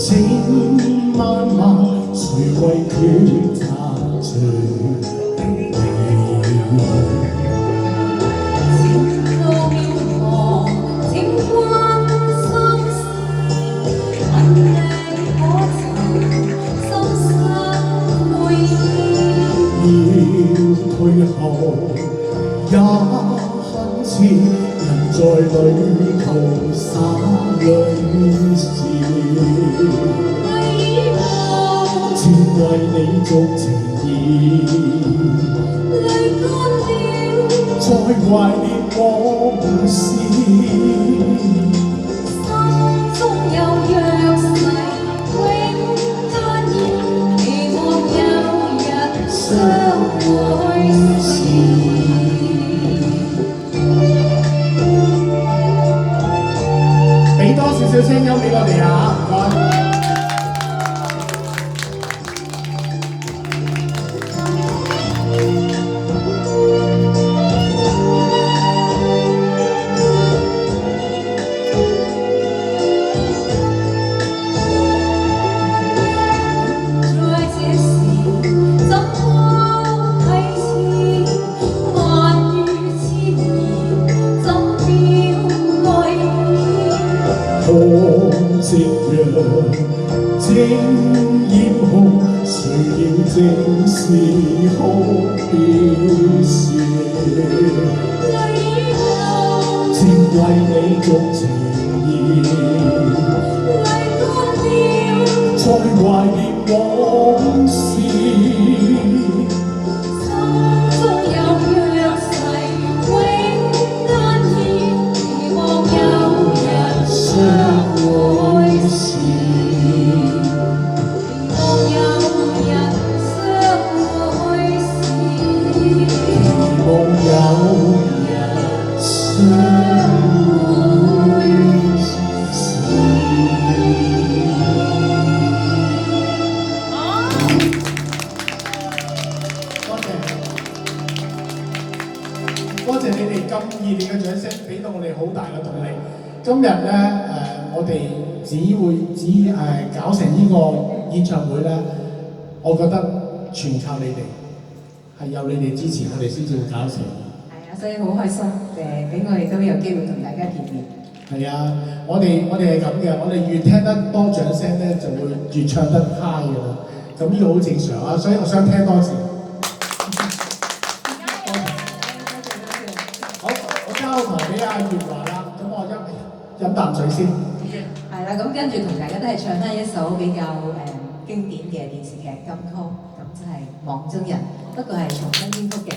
千萬萬，誰為決策最美？情路渺茫，情關心事，問你可曾深深會意？要退後也懇切，人在旅途灑淚時，只為你續情意，淚乾了，再懷念往事。心中有約誓，永單言，期望有日相會時。俾多少少聲音俾我哋啊，唔該。可夕陽正豔紅，誰料正是哭別時，正為你續情意，再懷念往事。多謝你哋咁熱烈嘅掌聲，俾到我哋好大嘅動力。今日咧我哋只搞成呢個演唱會咧，我覺得全靠你哋，係有你哋支持，我哋先至會搞成。係啊，所以好開心俾我哋都有機會同大家見面。係啊，我哋係咁嘅，我哋越聽得多掌聲咧，就會越唱得 high 㗎啦。咁呢個好正常啊，所以我想聽多次。交台俾阿月華啦，咁我飲啖水先。係啦，咁跟住同大家都係唱翻一首比較經典嘅電視劇金曲，咁即係《網中人》，不過係重新編曲嘅。